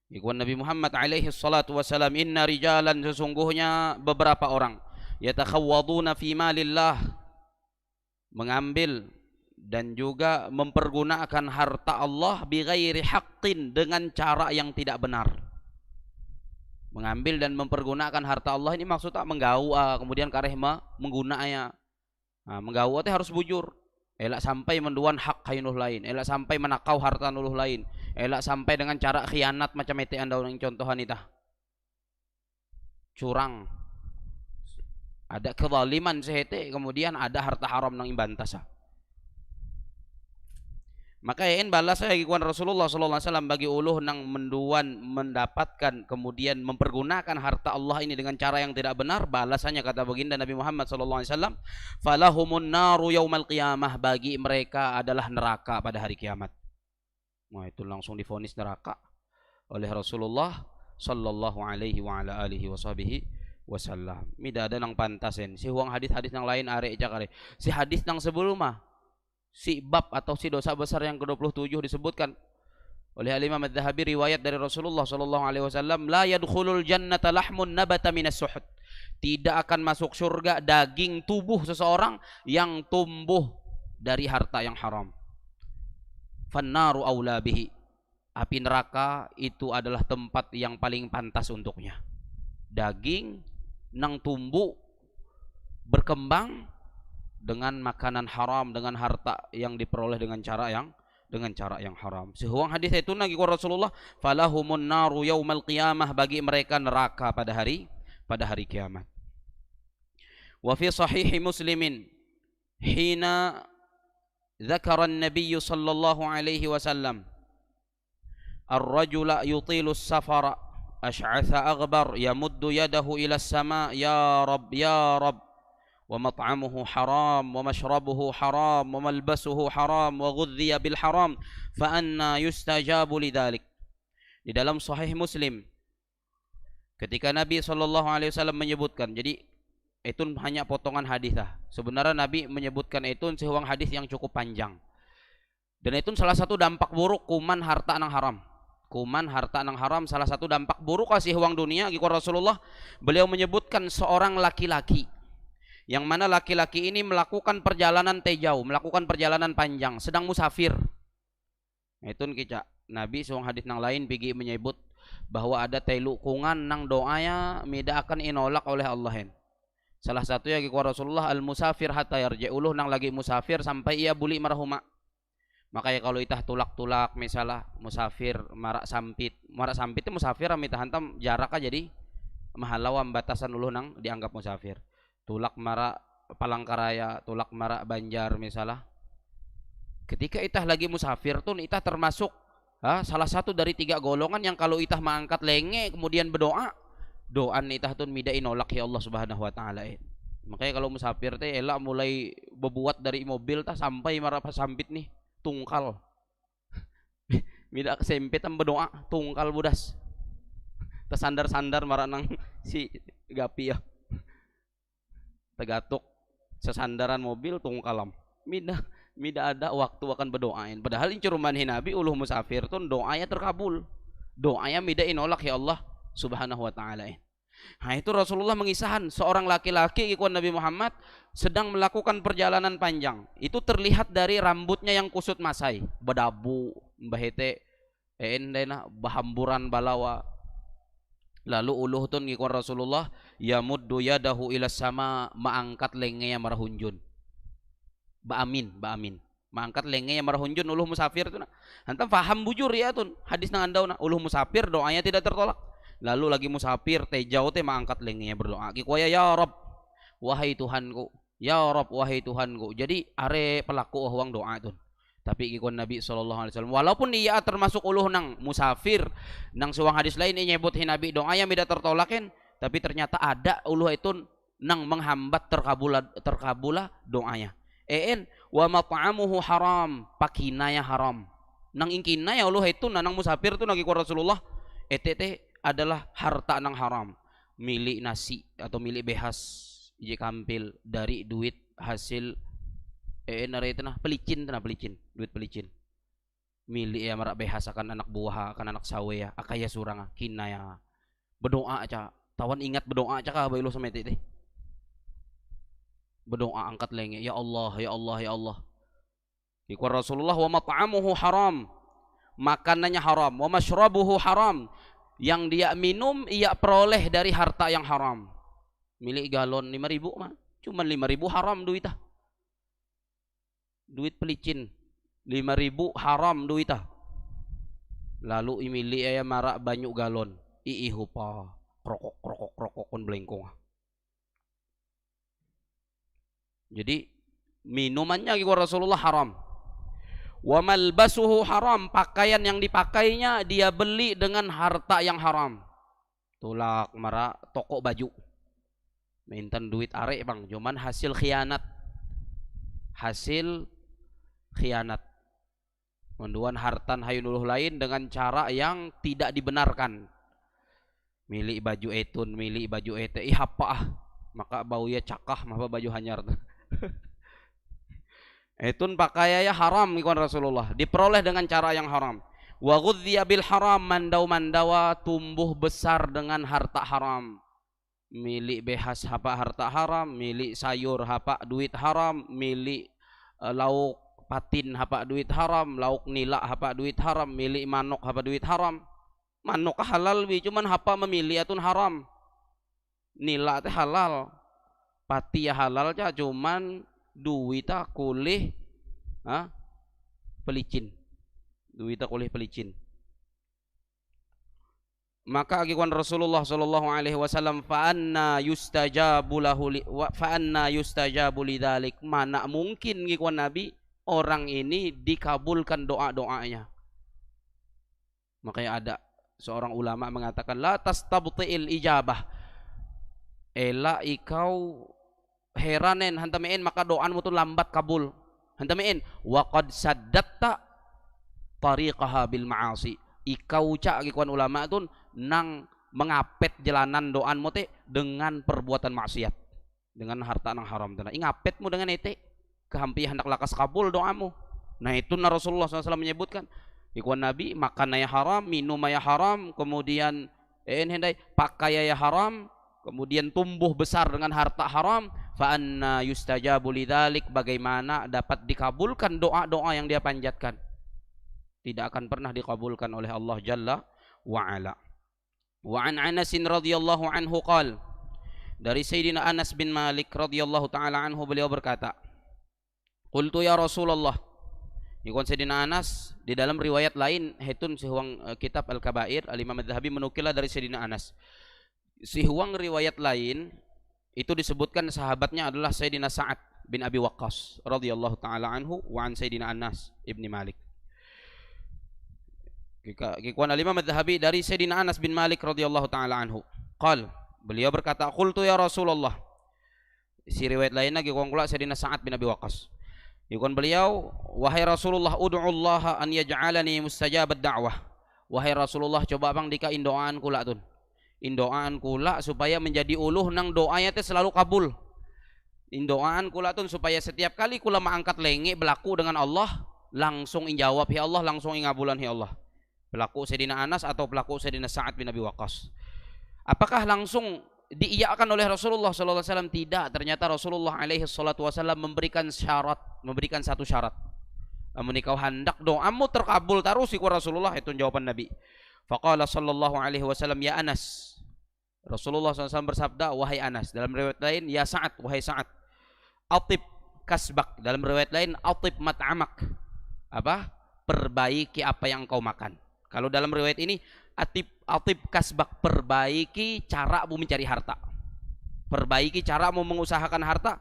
Ikhwan Nabi Muhammad alaihi salatu wasalam, inna rijalan, sesungguhnya beberapa orang, yatakhawwaduna fi malillah, mengambil dan juga mempergunakan harta Allah bighairi haqqin, dengan cara yang tidak benar. Mengambil dan mempergunakan harta Allah ini maksud tak menggau kemudian kareh menggunanya. Nah, menggau teh harus bujur. Elak sampai menduan hak hayunuh lain, elak sampai menakau harta nuluh lain, elak sampai dengan cara khianat macam itu anda orang contohan itah. Curang. Ada kezaliman sehete, kemudian ada harta haram nang imbantasa. Maka yang balas saya gikuan Rasulullah sallallahu alaihi wasallam bagi uluh nang menduan mendapatkan kemudian mempergunakan harta Allah ini dengan cara yang tidak benar, balasannya kata baginda Nabi Muhammad sallallahu alaihi wasallam, falahumun naru yaumal qiyamah, bagi mereka adalah neraka pada hari kiamat. Nah, itu langsung divonis neraka oleh Rasulullah sallallahu alaihi wa ala alihi wasallam. Mida ada nang pantasen si huang hadis-hadis yang lain are cakare. Si hadis nang sebelumah, si bab atau si dosa besar yang ke-27 disebutkan oleh Imam Adz-Dzahabi, riwayat dari Rasulullah sallallahu alaihi wasallam, la yadkhulul jannata lahmun nabata minas suhud, tidak akan masuk surga daging tubuh seseorang yang tumbuh dari harta yang haram. Fannaru aula bihi, api neraka itu adalah tempat yang paling pantas untuknya. Daging nang tumbuh berkembang dengan makanan haram, dengan harta yang diperoleh dengan cara yang haram. Sehuang hadis itu lagi Rasulullah, falahumun naru yaumal qiyamah, bagi mereka neraka pada hari kiamat. Wa fi sahihi Muslimin hina dzakara an-nabiy sallallahu alaihi wasallam ar-rajula yutilu as-safara ash'atha aghbar yamuddu yadahu ila as-sama ya rab ya rab, wa mat'amuhu haram wa mashrabuhu haram wa malbasuhu haram wa ghudhiya bil haram fa anna yustajabu lidzalik. Di dalam sahih Muslim ketika Nabi sallallahu alaihi wasallam menyebutkan, jadi itu hanya potongan hadis lah. Sebenarnya Nabi menyebutkan itu sehuang hadis yang cukup panjang. Dan itu salah satu dampak buruk kuman harta nang haram. Kuman harta nang haram salah satu dampak buruk kasih uang dunia. Giku Rasulullah beliau menyebutkan seorang laki-laki yang mana laki-laki ini melakukan perjalanan tejauh, melakukan perjalanan panjang, sedang musafir. Itu kita Nabi suang hadis nang lain pergi menyebut bahwa ada telu kungan nang doanya mida akan inolak oleh Allah. Salah satu ya giku Rasulullah al musafir hatta yarji'uluh nang lagi musafir sampai ia buli marhuma. Makanya kalau itah tulak-tulak misalnya musafir marak sampit itu musafir amit hantam jarak aja jadi mahalawam batasan uluh nang dianggap musafir. Tulak marak Palangkaraya, tulak marak Banjar misalnya. Ketika itah lagi musafir tuh itah termasuk salah satu dari 3 golongan yang kalau itah mengangkat lenge kemudian berdoa, doan itah tuh mida inolak ya Allah Subhanahu wa taala. Makanya kalau musafir teh elak mulai berbuat dari mobil tah sampai marak sampit nih tungkal. Mida kesempit berdoa tungkal budas. Tersandar-sandar marak nang si gapi ya. Tegatuk sesandaran mobil tungkalam mida ada waktu akan berdoain padahal ini curumanhi Nabi uluh musafir tuh doanya terkabul, doanya mida inolak ya Allah Subhanahu wa taala. Nah itu Rasulullah mengisahkan seorang laki-laki ikut Nabi Muhammad sedang melakukan perjalanan panjang. Itu terlihat dari rambutnya yang kusut masai, berdabu mbahete endena bahamburan balawa. Lalu uluh tun ngikon Rasulullah yamuddu yadahu ila sama, maangkat lengenya marahunjun. Baamin maangkat lengenya marahunjun uluh musafir tun. Hantam faham bujur ya tun hadis nang andau na uluh musafir doanya tidak tertolak. Lalu lagi musafir tejau teh maangkat lengenya berdoa. Kikuaya ya Rabb wahai Tuhanku, ya Rabb wahai Tuhanku. Jadi are pelaku uang doa tun. Tapi ikon Nabi SAW walaupun dia termasuk uluh nang musafir nang suang hadis lain ini nyebutin Nabi doanya tidak tertolakin, tapi ternyata ada uluh itu nang menghambat terkabula doanya. Wa mat'amuhu haram, pakinaya haram. Nang ingkina ya uluh itu nang musafir itu nang ikon Rasulullah adalah harta nang haram, milik nasi atau milik behas ije kampil dari duit hasil pelicin duit pelicin milik ya marak behas akan anak buah akan anak sawe ya akaya surang kina ya berdoa aja tawan ingat berdoa aja kah bayulo semeti teh berdoa angkat lenge ya Allah ya Allah ya Allah ikut Rasulullah wa mat'amuhu haram, makanannya haram, wa mashrabuhu haram, yang dia minum ia peroleh dari harta yang haram. Milik galon 5.000 mah cuman 5.000 haram duitah, duit pelicin 5.000 haram duitah. Lalu imili aya marak banyak galon iihupa rokok kon belengkong. Jadi minumannya gitu Rasulullah haram. Wa malbasuhu haram, pakaian yang dipakainya dia beli dengan harta yang haram. Tulak marak toko baju mintan duit arek bang, cuman hasil khianat menduan hartan hayunuluh lain dengan cara yang tidak dibenarkan. Milik baju etun, milik baju ete apa maka bau ya cakah maka baju hanyar. Etun pakaiannya haram ikon Rasulullah, diperoleh dengan cara yang haram. Wa ghudhiya bil haram, mandawa tumbuh besar dengan harta haram. Milik behas hapa harta haram, milik sayur hapa duit haram, milik lauk patin hapa duit haram, lauk nila hapa duit haram, milik manok hapa duit haram. Manok halal bi cuman hapa memilih atun haram. Nila teh halal, pati ya halal ca cuman duita kulih pelicin, duita kulih pelicin. Maka agikuan Rasulullah sallallahu alaihi wasallam fa anna yustajabu lidzalik, mana mungkin gikuan Nabi orang ini dikabulkan doa-doanya. Makanya ada seorang ulama mengatakan la tastabti'il ijabah, ela ikau heranen hantamein maka doanmu tuh lambat kabul. Hantamein wa qad saddatta tariqaha bil ma'asi, ikau cak gikuan ulama tuh nang mengapet jalanan doanmu teh dengan perbuatan maksiat, dengan harta nang haram teh. Ingapetmu dengan ete kehampi hendak lakas kabul doamu. Nah itu Rasulullah SAW menyebutkan, ikhwan Nabi, makan ya haram, minum ya haram, kemudian pakai ya haram, kemudian tumbuh besar dengan harta haram, fa anna yustajabu lidzalik, bagaimana dapat dikabulkan doa-doa yang dia panjatkan? Tidak akan pernah dikabulkan oleh Allah Jalla wa Ala. Wa an Anas radhiyallahu anhu qala, dari Sayyidina Anas bin Malik radhiyallahu taala anhu, beliau berkata, qultu ya Rasulullah. Ikon Sayyidina Anas di dalam riwayat lain, hetun sihuang kitab Al-Kabair, Al-Imam Adz-Dzahabi menukillah dari Sayyidina Anas. Sihuang riwayat lain itu disebutkan sahabatnya adalah Sayyidina Sa'ad bin Abi Waqqas radhiyallahu taala anhu wa an Sayyidina Anas ibni Malik. Kikuan Al-Imam Adz-Dzahabi dari Sayyidina Anas bin Malik radhiyallahu taala anhu. Qal, beliau berkata, qultu ya Rasulullah. Si riwayat lainnya kikuan kula Sayyidina Sa'ad bin Abi Waqqas. Kikuan beliau, wahai Rasulullah, ud'ullaha an yaj'alani mustajabat da'wah. Wahai Rasulullah, coba bang dika indoaan kula tun. Indoaan kula supaya menjadi uluh nang doanya teh selalu kabul. Indoaan kula tun supaya setiap kali kula mengangkat lenge berlaku dengan Allah, langsung injawab ya Allah, langsung ingabulan ya Allah. Pelaku Sayyidina Anas atau pelaku Sayyidina Sa'ad bin Abi Waqqas. Apakah langsung diiyakan oleh Rasulullah sallallahu alaihi wasallam? Tidak. Ternyata Rasulullah alaihi salatu wasallam memberikan satu syarat. Amun kau hendak doamu terkabul terus iku Rasulullah, itu jawaban Nabi. Faqala sallallahu alaihi wasallam, ya Anas. Rasulullah SAW bersabda, wahai Anas. Dalam riwayat lain, ya Sa'ad, wahai Sa'ad. Atib kasbak. Dalam riwayat lain, atib mat'amak. Apa? Perbaiki apa yang kau makan. Kalau dalam riwayat ini, atib kasbak, perbaiki caramu mencari harta, perbaiki caramu mengusahakan harta.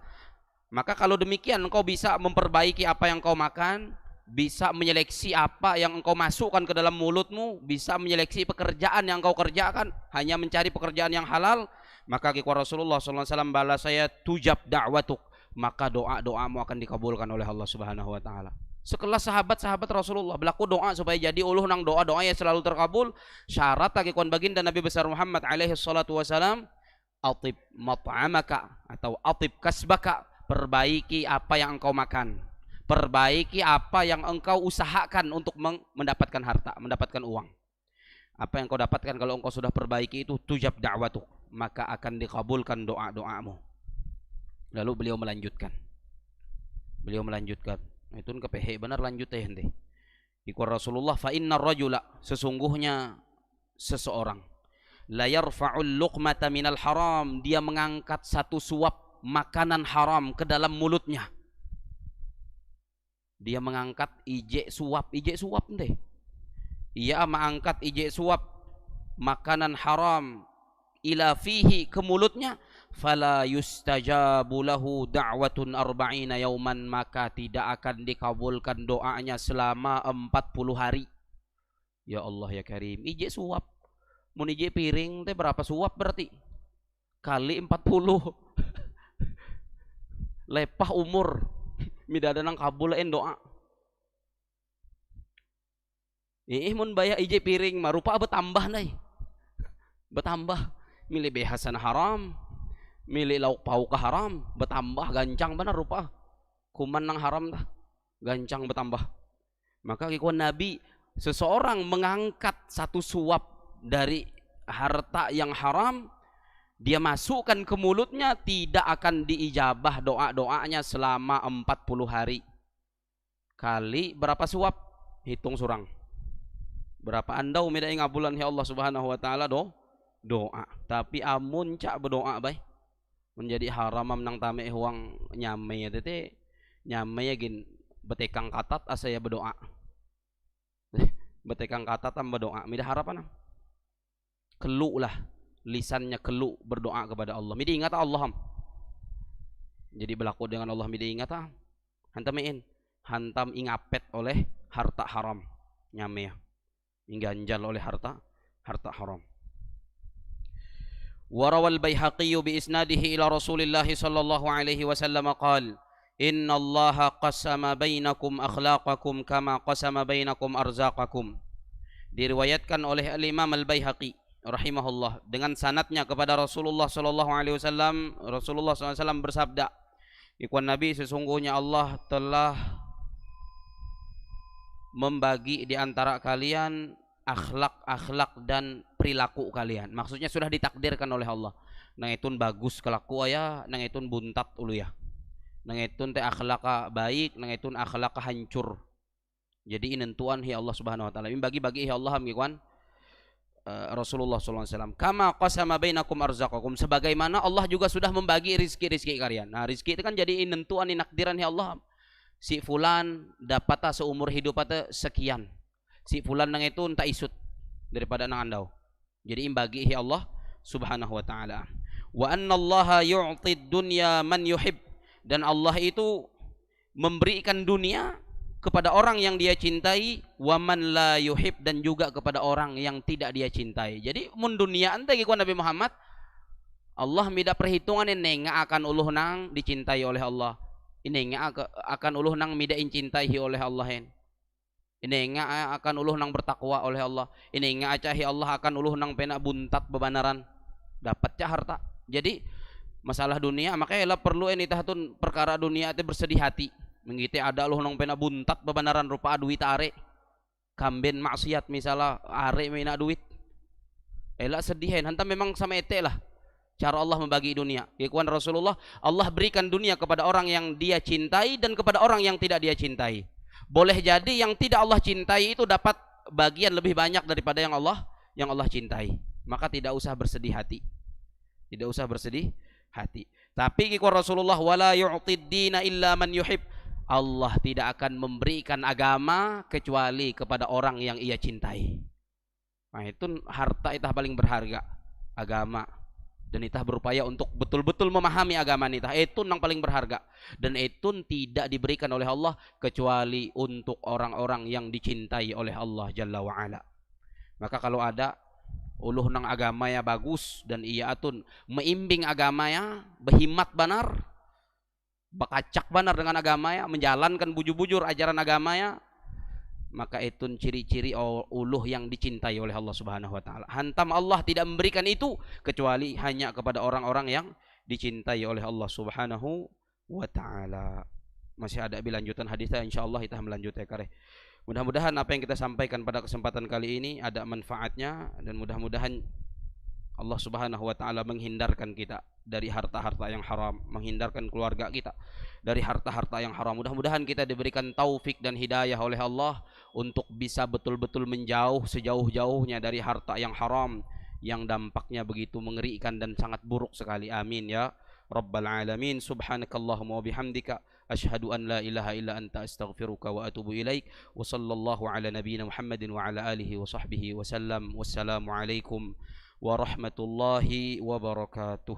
Maka kalau demikian engkau bisa memperbaiki apa yang kau makan, bisa menyeleksi apa yang engkau masukkan ke dalam mulutmu, bisa menyeleksi pekerjaan yang engkau kerjakan, hanya mencari pekerjaan yang halal. Maka kata Rasulullah SAW, balas saya, tujab da'watuk, maka doa-doamu akan dikabulkan oleh Allah Subhanahu wa taala. Sekelas sahabat-sahabat Rasulullah berlaku doa supaya jadi uluh nang doa-doa yang selalu terkabul. Syarat takikon baginda Nabi besar Muhammad alaihi salatu wasalam, atib mat'amaka atau atib kasbaka, perbaiki apa yang engkau makan, perbaiki apa yang engkau usahakan untuk mendapatkan harta, mendapatkan uang. Apa yang engkau dapatkan kalau engkau sudah perbaiki itu, tujab da'watuk, maka akan dikabulkan doa-doamu. Lalu beliau melanjutkan, itu kepehe benar lanjut teh hente. Iku Rasulullah, fa innar rajula, sesungguhnya seseorang, la yarfa'ul luqmata minal haram, dia mengangkat satu suap makanan haram ke dalam mulutnya. Dia mengangkat ije suap deh. Ia mengangkat ije suap makanan haram ila fihi, ke mulutnya, fala yustajabu lahu da'watun arba'ina yauman, maka tidak akan dikabulkan doanya selama 40 hari. Ya Allah ya Karim, ije suap, mun ije piring teh berapa suap berarti? Kali 40. Lepah umur midada nang kabulain doa. Mun baya ije piring mah rupa betambah nai. Betambah milih behasan haram, milih lauk pauk haram, betambah gancang benar rupa. Kuman nang haram dah, gancang betambah. Maka kikuan Nabi, seseorang mengangkat satu suap dari harta yang haram, dia masukkan ke mulutnya, tidak akan diijabah doa-doanya selama 40 hari. Kali berapa suap? Hitung surang. Berapa andau midai ngabulan ya Allah Subhanahu wa taala doa. Tapi amun cak berdoa bay menjadi haram nang tame huang nyame ya tete, nyame ya gin betekang katat asa ya berdoa. Betekang katat am berdoa, mida harapan am. Kelu lah lisannya, kelu berdoa kepada Allah. Mida ingat Allah am. Jadi berlaku dengan Allah, mida ingat am. Hantam ingapet oleh harta haram nyame ya. Ingganjal oleh harta haram. وروى البيهقي بإسناده إلى رسول الله صلى الله عليه وسلم قال إن الله قسم بينكم أخلاقكم كما قسم بينكم أرزاقكم. Diriwayatkan oleh Al-Imam Al-Baihaqi rahimahullah dengan sanadnya kepada Rasulullah sallallahu alaihi wasallam. Rasulullah sallallahu alaihi wasallam bersabda, "Ikhwan Nabi, sesungguhnya Allah telah membagi di antara kalian akhlak-akhlak dan perilaku kalian. Maksudnya sudah ditakdirkan oleh Allah. Nang itun bagus kelaku aya, nang itun buntat ulu ya. Nang itun teh akhlak baik, nang itun akhlak hancur. Jadi inentuan hi Allah Subhanahu wa taala. Ini bagi-bagi hi Allah mengikuan Rasulullah SAW. Kama qasama bainakum arzaqakum, sebagaimana Allah juga sudah membagi rizki-rizki kalian. Nah, rizki itu kan jadi nentuan nakdiran ya Allah. Si fulan dapat seumur hidup sekian. Si fulan nang itu entah isut daripada nang andau. Jadi imbagi ya Allah Subhanahu wa taala. Wa anna Allah yu'ti dunya man yuhib, dan Allah itu memberikan dunia kepada orang yang dia cintai, waman la yuhib, dan juga kepada orang yang tidak dia cintai. Jadi mun dunia ante giku Nabi Muhammad, Allah mida perhitungan ini akan uluh nang dicintai oleh Allah. Ini akan uluh nang mida incintai oleh Allah. Ini akan uluh nang bertakwa oleh Allah. Ini acahi Allah akan uluh nang pena buntat bebanaran. Dapat cah harta. Jadi masalah dunia makanya perlu ini tahtun perkara dunia itu bersedih hati. Menggite ada loh nong pena buntat bebenaran rupa duit are kamben maksiat misalnya are mina duit elak sedihin hantam memang sama ete lah cara Allah membagi dunia. Ikuan Rasulullah, Allah berikan dunia kepada orang yang dia cintai dan kepada orang yang tidak dia cintai. Boleh jadi yang tidak Allah cintai itu dapat bagian lebih banyak daripada yang Allah cintai. Maka tidak usah bersedih hati. Tidak usah bersedih hati. Tapi ikuan Rasulullah, wala yu'tid dina illa man yuhib, Allah tidak akan memberikan agama kecuali kepada orang yang ia cintai. Nah itu harta itah paling berharga, agama. Dan itah berupaya untuk betul-betul memahami agama itah. Itu yang paling berharga. Dan itu tidak diberikan oleh Allah kecuali untuk orang-orang yang dicintai oleh Allah Jalla wa'ala. Maka kalau ada uluh nang agama ya bagus dan ia atun meimbing agama ya behimat banar, bakacak benar dengan agama ya, menjalankan bujur-bujur ajaran agama ya, maka itu ciri-ciri uluh yang dicintai oleh Allah Subhanahu wa taala. Hantam Allah tidak memberikan itu kecuali hanya kepada orang-orang yang dicintai oleh Allah Subhanahu wa taala. Masih ada lanjutan hadisnya, insyaallah kita melanjutkan kare. Mudah-mudahan apa yang kita sampaikan pada kesempatan kali ini ada manfaatnya, dan mudah-mudahan Allah Subhanahu wa taala menghindarkan kita dari harta-harta yang haram, menghindarkan keluarga kita dari harta-harta yang haram. Mudah-mudahan kita diberikan taufik dan hidayah oleh Allah untuk bisa betul-betul menjauh sejauh-jauhnya dari harta yang haram yang dampaknya begitu mengerikan dan sangat buruk sekali. Amin ya rabbal alamin. Subhanakallahumma wa bihamdika asyhadu an la ilaha illa anta astaghfiruka wa atubu ilaik. Wa sallallahu ala nabiyyina Muhammadin wa ala alihi wa sahbihi wa sallam. Wassalamu alaikum warahmatullahi wabarakatuh.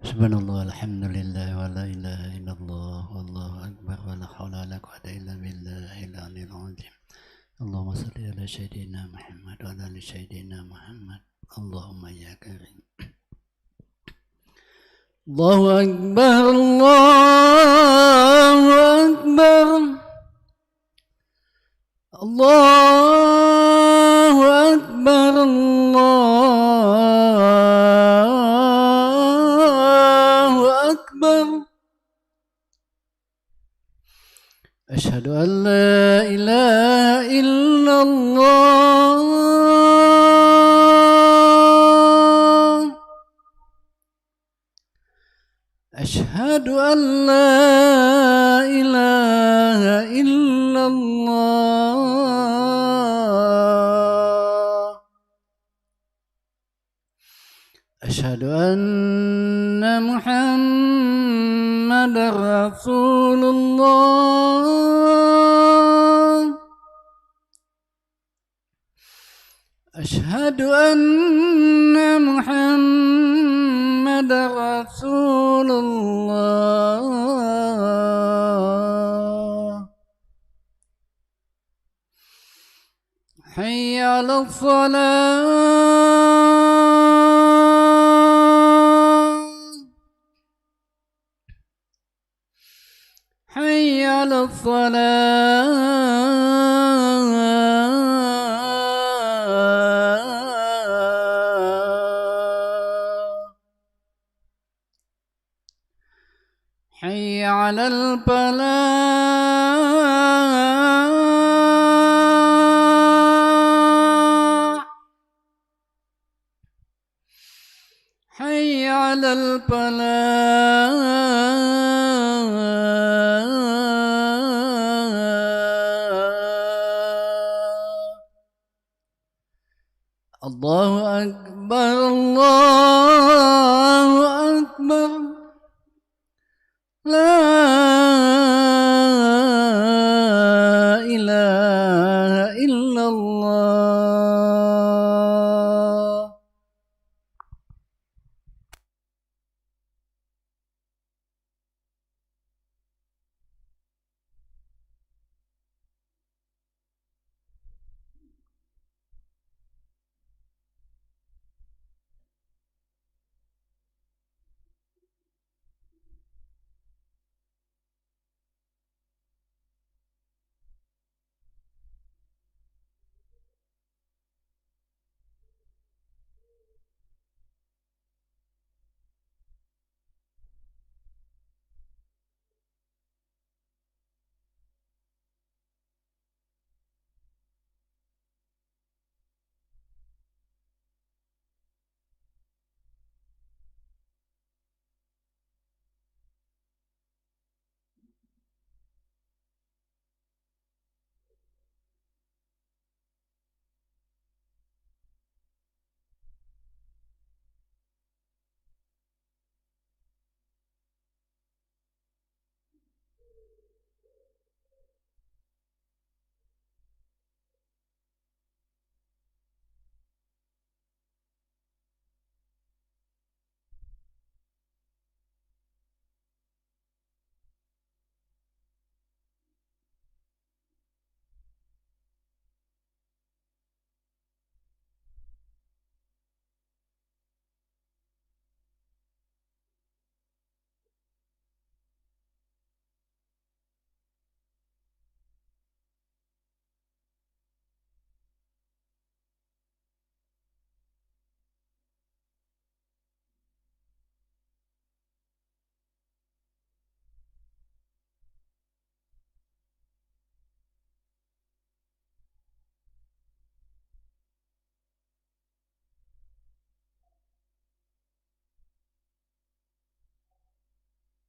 Subhanallah, alhamdulillah, wa la ilaha illallah, wallahu akbar, wa la hawla wa la quwwata illa billahil aliyyil azim. Allahumma salli ala sayyidina Muhammad wa ala ali sayyidina Muhammad. Allahumma ya karim. Allahu akbar, Allahu akbar, Allahu akbar, Allahu akbar. أشهد أن لا إله إلا الله أشهد أن لا إله إلا الله أشهد أن محمد رسول الله أشهد أن محمد رسول الله حي على الصلاة حي على الصلاة حي على الفلاح حي على الفلاح الله أكبر الله